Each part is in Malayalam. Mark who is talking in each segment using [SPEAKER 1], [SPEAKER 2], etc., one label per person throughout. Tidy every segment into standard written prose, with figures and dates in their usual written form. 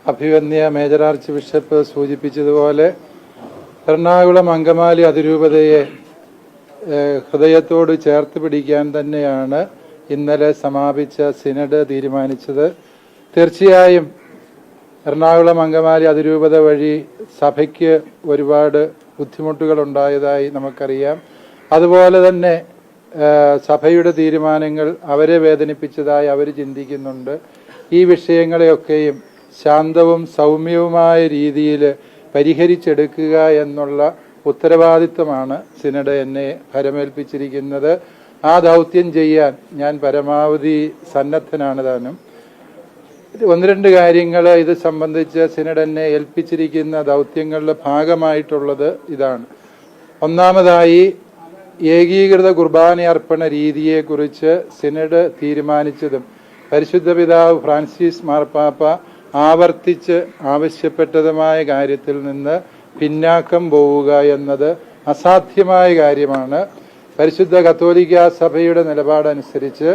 [SPEAKER 1] അഭിവന്യ മേജർ ആർച്ച് ബിഷപ്പ് സൂചിപ്പിച്ചതുപോലെ എറണാകുളം അങ്കമാലി അതിരൂപതയെ ഹൃദയത്തോട് ചേർത്ത് പിടിക്കാൻ തന്നെയാണ് ഇന്നലെ സമാപിച്ച സിനഡ് തീരുമാനിച്ചത്. തീർച്ചയായും എറണാകുളം അങ്കമാലി അതിരൂപത വഴി സഭയ്ക്ക് ഒരുപാട് ബുദ്ധിമുട്ടുകൾ ഉണ്ടായതായി നമുക്കറിയാം. അതുപോലെ തന്നെ സഭയുടെ തീരുമാനങ്ങൾ അവരെ വേദനിപ്പിച്ചതായി അവർ ചിന്തിക്കുന്നുണ്ട്. ഈ വിഷയങ്ങളെയൊക്കെയും ശാന്തവും സൗമ്യവുമായ രീതിയിൽ പരിഹരിച്ചെടുക്കുക എന്നുള്ള ഉത്തരവാദിത്വമാണ് സിനഡ് എന്നെ ഭരമേൽപ്പിച്ചിരിക്കുന്നത്. ആ ദൗത്യം ചെയ്യാൻ ഞാൻ പരമാവധി സന്നദ്ധനാണ് താനും. ഒന്ന് രണ്ട് കാര്യങ്ങൾ ഇത് സംബന്ധിച്ച് സിനഡ് എന്നെ ഏൽപ്പിച്ചിരിക്കുന്ന ദൗത്യങ്ങളുടെ ഭാഗമായിട്ടുള്ളത് ഇതാണ്. ഒന്നാമതായി, ഏകീകൃത കുർബാന അർപ്പണ രീതിയെക്കുറിച്ച് സിനഡ് തീരുമാനിച്ചതും പരിശുദ്ധ പിതാവ് ഫ്രാൻസിസ് മാർപ്പാപ്പ ആവർത്തിച്ച് ആവശ്യപ്പെട്ടതുമായ കാര്യത്തിൽ നിന്ന് പിന്നാക്കം പോവുക എന്നത് അസാധ്യമായ കാര്യമാണ്. പരിശുദ്ധ കത്തോലിക്ക സഭയുടെ നിലപാടനുസരിച്ച്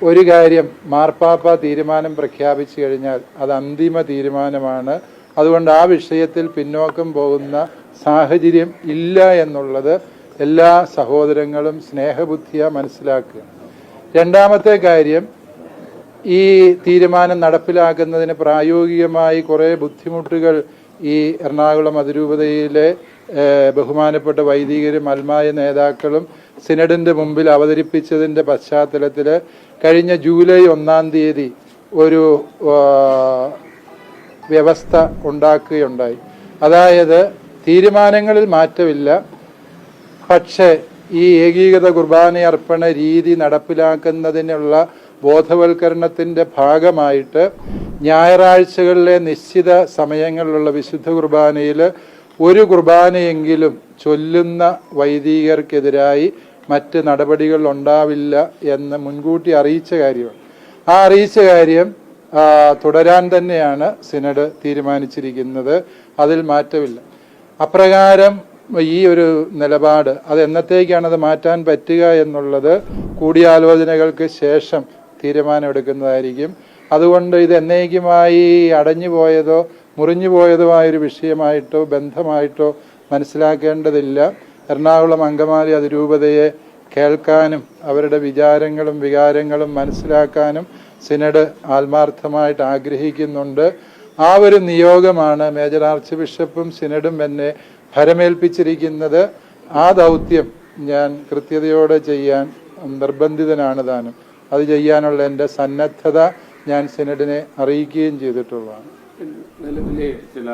[SPEAKER 1] ഒരു കാര്യം മാർപ്പാപ്പ തീരുമാനം പ്രഖ്യാപിച്ചു കഴിഞ്ഞാൽ അത് അന്തിമ തീരുമാനമാണ്. അതുകൊണ്ട് ആ വിഷയത്തിൽ പിന്നോക്കം പോകുന്ന സാഹചര്യം ഇല്ല എന്നുള്ളത് എല്ലാ സഹോദരങ്ങളും സ്നേഹബുദ്ധിയ മനസ്സിലാക്കുക. രണ്ടാമത്തെ കാര്യം, ഈ തീരുമാനം നടപ്പിലാക്കുന്നതിന് പ്രായോഗികമായി കുറേ ബുദ്ധിമുട്ടുകൾ ഈ എറണാകുളം അതിരൂപതയിലെ ബഹുമാനപ്പെട്ട വൈദികരും അൽമായ നേതാക്കളും സിനഡിന്റെ മുമ്പിൽ അവതരിപ്പിച്ചതിന്റെ പശ്ചാത്തലത്തിൽ കഴിഞ്ഞ ജൂലൈ 1-ാം തീയതി ഒരു വ്യവസ്ഥ ഉണ്ടാക്കുകയുണ്ടായി. അതായത് തീരുമാനങ്ങളിൽ മാറ്റമില്ല, പക്ഷേ ഈ ഏകീകൃത കുർബാന അർപ്പണ രീതി നടപ്പിലാക്കുന്നതിനുള്ള ബോധവൽക്കരണത്തിന്റെ ഭാഗമായിട്ട് ഞായറാഴ്ചകളിലെ നിശ്ചിത സമയങ്ങളിലുള്ള വിശുദ്ധ കുർബാനയിൽ ഒരു കുർബാനയെങ്കിലും ചൊല്ലുന്ന വൈദികർക്കെതിരായി മറ്റ് നടപടികൾ ഉണ്ടാവില്ല എന്ന് മുൻകൂട്ടി അറിയിച്ച കാര്യമാണ്. ആ അറിയിച്ച കാര്യം തുടരാൻ തന്നെയാണ് സിനഡ് തീരുമാനിച്ചിരിക്കുന്നത്. അതിൽ മാറ്റമില്ല. അപ്രകാരം ഈ ഒരു നിലപാട് അത് എന്നത്തേക്കാണത് മാറ്റാൻ പറ്റുക എന്നുള്ളത് കൂടിയാലോചനകൾക്ക് ശേഷം തീരുമാനമെടുക്കുന്നതായിരിക്കും. അതുകൊണ്ട് ഇത് എന്നേക്കുമായി അടഞ്ഞുപോയതോ മുറിഞ്ഞുപോയതുമായൊരു വിഷയമായിട്ടോ ബന്ധമായിട്ടോ മനസ്സിലാക്കേണ്ടതില്ല. എറണാകുളം അങ്കമാലി അതിരൂപതയെ കേൾക്കാനും അവരുടെ വിചാരങ്ങളും വികാരങ്ങളും മനസ്സിലാക്കാനും സിനഡ് ആത്മാർത്ഥമായിട്ട് ആഗ്രഹിക്കുന്നുണ്ട്. ആ ഒരു നിയോഗമാണ് മേജർ ആർച്ച് ബിഷപ്പും സിനഡും എന്നെ ഭരമേൽപ്പിച്ചിരിക്കുന്നത്. ആ ദൗത്യം ഞാൻ കൃത്യതയോടെ ചെയ്യാൻ നിർബന്ധിതനാണ് താനും. അത് ചെയ്യാനുള്ള എൻ്റെ സന്നദ്ധത ഞാൻ സിനഡിനെ അറിയിക്കുകയും ചെയ്തിട്ടുള്ളതാണ്.
[SPEAKER 2] നിലവിലെ ചില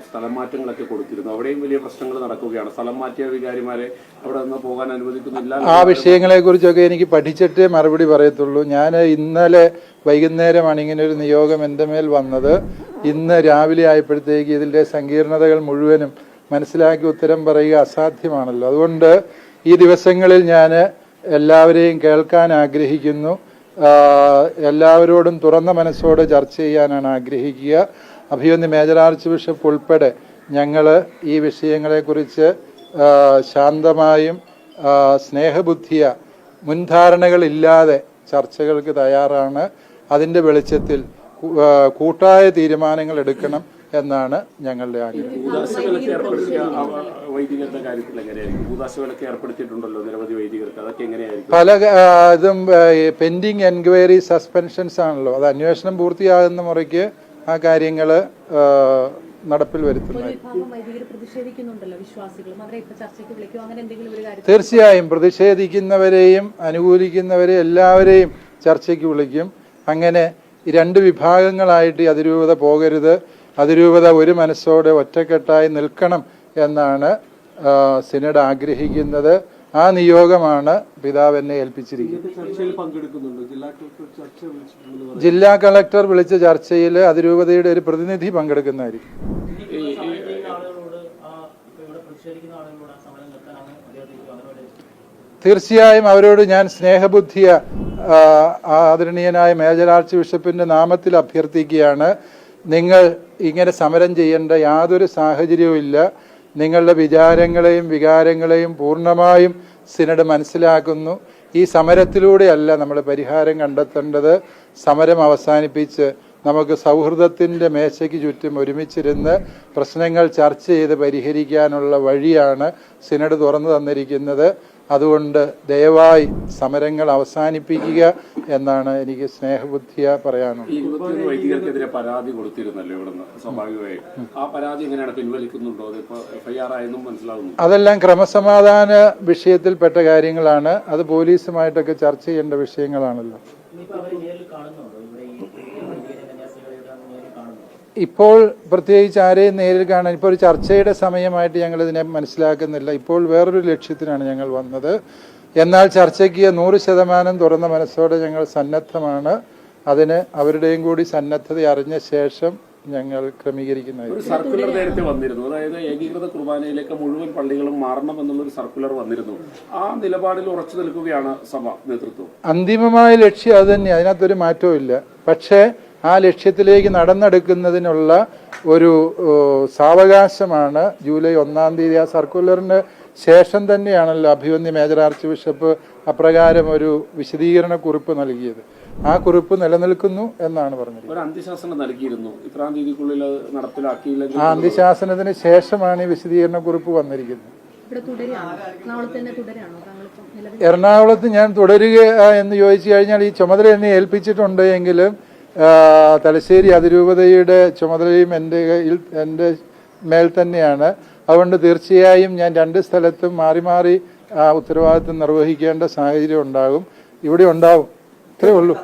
[SPEAKER 2] സ്ഥലം മാറ്റങ്ങളൊക്കെ കൊടുത്തിരുന്നു. അവിടെയും വലിയ പ്രശ്നങ്ങൾ നടക്കുകയാണ്. സ്ഥലം മാറ്റിയ വികാരിമാരെ അവിടെ നിന്ന് പോകാൻ അനുവദിക്കുന്നില്ല. ആ
[SPEAKER 1] വിഷയങ്ങളെ കുറിച്ചൊക്കെ എനിക്ക് പഠിച്ചിട്ടേ മറുപടി പറയത്തുള്ളൂ. ഞാൻ ഇന്നലെ വൈകുന്നേരമാണ് ഇങ്ങനെ ഒരു നിയോഗം എൻ്റെ മേൽ വന്നത്. ഇന്ന് രാവിലെ ആയപ്പോഴത്തേക്ക് ഇതിൻ്റെ സങ്കീർണതകൾ മുഴുവനും മനസ്സിലാക്കി ഉത്തരം പറയുക അസാധ്യമാണല്ലോ. അതുകൊണ്ട് ഈ ദിവസങ്ങളിൽ ഞാൻ എല്ലാവരെയും കേൾക്കാൻ ആഗ്രഹിക്കുന്നു. എല്ലാവരോടും തുറന്ന മനസ്സോടെ ചർച്ച ചെയ്യാനാണ് ആഗ്രഹിക്കുക. അഭിവന്യ മേജർ ആർച്ച് ബിഷപ്പ് ഉൾപ്പെടെ ഞങ്ങൾ ഈ വിഷയങ്ങളെക്കുറിച്ച് ശാന്തമായും സ്നേഹബുദ്ധിയ മുൻധാരണകളില്ലാതെ ചർച്ചകൾക്ക് തയ്യാറാണ്. അതിൻ്റെ വെളിച്ചത്തിൽ കൂട്ടായ തീരുമാനങ്ങൾ എടുക്കണം എന്നാണ് ഞങ്ങളുടെ ആഗ്രഹം. പല ഇതും പെൻഡിങ് എൻക്വയറി സസ്പെൻഷൻസ് ആണല്ലോ. അത് അന്വേഷണം പൂർത്തിയാകുന്ന മുറയ്ക്ക് ആ കാര്യങ്ങൾ നടപ്പിൽ വരുത്തുന്നത്. തീർച്ചയായും പ്രതിഷേധിക്കുന്നവരെയും അനുകൂലിക്കുന്നവരെയും എല്ലാവരെയും ചർച്ചയ്ക്ക് വിളിക്കും. അങ്ങനെ രണ്ട് വിഭാഗങ്ങളായിട്ട് അതിരൂപത പോകരുത്. അതിരൂപത ഒരു മനസ്സോടെ ഒറ്റക്കെട്ടായി നിൽക്കണം എന്നാണ് സിനഡ് ആഗ്രഹിക്കുന്നത്. ആ നിയോഗമാണ് പിതാവ് എന്നെ ഏൽപ്പിച്ചിരിക്കുന്നത്. ജില്ലാ കളക്ടർ വിളിച്ച ചർച്ചയിൽ അതിരൂപതയുടെ ഒരു പ്രതിനിധി പങ്കെടുക്കുന്നതായിരിക്കും. തീർച്ചയായും അവരോട് ഞാൻ സ്നേഹബുദ്ധിയ ആദരണീയനായ മേജർ ആർച്ച് ബിഷപ്പിന്റെ നാമത്തിൽ അഭ്യർത്ഥിക്കുകയാണ്. നിങ്ങൾ ഇങ്ങനെ സമരം ചെയ്യേണ്ട യാതൊരു സാഹചര്യവും ഇല്ല. നിങ്ങളുടെ വിചാരങ്ങളെയും വികാരങ്ങളെയും പൂർണ്ണമായും സിനഡ് മനസ്സിലാക്കുന്നു. ഈ സമരത്തിലൂടെയല്ല നമ്മൾ പരിഹാരം കണ്ടെത്തേണ്ടത്. സമരം അവസാനിപ്പിച്ച് നമുക്ക് സൗഹൃദത്തിൻ്റെ മേശയ്ക്ക് ചുറ്റും ഒരുമിച്ചിരുന്ന് പ്രശ്നങ്ങൾ ചർച്ച ചെയ്ത് പരിഹരിക്കാനുള്ള വഴിയാണ് സിനഡ് തുറന്നു തന്നിരിക്കുന്നത്. അതുകൊണ്ട് ദയവായി സമരങ്ങൾ അവസാനിപ്പിക്കുക എന്നാണ് എനിക്ക് സ്നേഹബുദ്ധിയ പറയാനുള്ളത്.
[SPEAKER 2] 21 വൈദികർക്കെതിരെ പരാതി കൊടുത്തിരുന്നല്ലോ ഇവിടുന്ന്, സ്വാഭാവികമായും ആ പരാതി എങ്ങനെയാണ് പിൻവലിക്കുന്നുണ്ടോ? അതിപ്പോ FIR ആയെന്നും മനസ്സിലാവുന്നു.
[SPEAKER 1] അതെല്ലാം ക്രമസമാധാന വിഷയത്തിൽപ്പെട്ട കാര്യങ്ങളാണ്. അത് പോലീസുമായിട്ടൊക്കെ ചർച്ച ചെയ്യേണ്ട വിഷയങ്ങളാണല്ലോ. ഇപ്പോൾ പ്രത്യേകിച്ച് ആരെയും നേരിൽ കാണാൻ ഇപ്പോൾ ഒരു ചർച്ചയുടെ സമയമായിട്ട് ഞങ്ങൾ ഇതിനെ മനസ്സിലാക്കുന്നില്ല. ഇപ്പോൾ വേറൊരു ലക്ഷ്യത്തിനാണ് ഞങ്ങൾ വന്നത്. എന്നാൽ ചർച്ചയ്ക്ക് 100% തുറന്ന മനസ്സോടെ ഞങ്ങൾ സന്നദ്ധമാണ്. അതിന് അവരുടെയും കൂടി സന്നദ്ധത അറിഞ്ഞ ശേഷം ഞങ്ങൾ ക്രമീകരിക്കുന്നത്.
[SPEAKER 2] ഒരു സർക്കുലർ നേരത്തെ വന്നിരുന്നു, അതായത് ഏകീകൃത കുർബാനയിലേക്ക് മുഴുവൻ പള്ളികളും മാറണം എന്നുള്ളൊരു സർക്കുലർ വന്നിരുന്നു. ആ നിലപാടിൽ ഉറച്ചു നിൽക്കുകയാണ് സഭ നേതൃത്വം.
[SPEAKER 1] അന്തിമമായ ലക്ഷ്യം അത് തന്നെ, അതിനകത്തൊരു മാറ്റവും ഇല്ല. പക്ഷേ ആ ലക്ഷ്യത്തിലേക്ക് നടന്നെടുക്കുന്നതിനുള്ള ഒരു സാവകാശമാണ് ജൂലൈ 1-ാം തീയതി. ആ സർക്കുലറിന് ശേഷം തന്നെയാണല്ലോ അഭിവന്യ മേജർ ആർച്ച് ബിഷപ്പ് അപ്രകാരം ഒരു വിശദീകരണ കുറിപ്പ് നൽകിയത്. ആ കുറിപ്പ് നിലനിൽക്കുന്നു എന്നാണ് പറഞ്ഞത്.
[SPEAKER 2] ഒരു അന്ത്യശാസനം നൽകിയിരുന്നു, ഇത്രാം തീയതിക്കുള്ളിൽ നടപ്പിലാക്കിയില്ലെങ്കിൽ.
[SPEAKER 1] ആ അന്ത്യശാസനത്തിന് ശേഷമാണ് ഈ വിശദീകരണ കുറിപ്പ് വന്നിരിക്കുന്നത്. എറണാകുളത്ത് ഞാൻ തുടരുക എന്ന് ചോദിച്ചു കഴിഞ്ഞാൽ ഈ ചുമതല എന്നെ ഏൽപ്പിച്ചിട്ടുണ്ട് എങ്കിലും തലശ്ശേരി അതിരൂപതയുടെ ചുമതലയും എൻ്റെ മേൽ തന്നെയാണ്. അതുകൊണ്ട് തീർച്ചയായും ഞാൻ 2 സ്ഥലത്തും മാറി മാറി ആ ഉത്തരവാദിത്വം നിർവഹിക്കേണ്ട സാഹചര്യം ഉണ്ടാകും, ഇവിടെ ഉണ്ടാവും. ഇത്രയേ ഉള്ളൂ.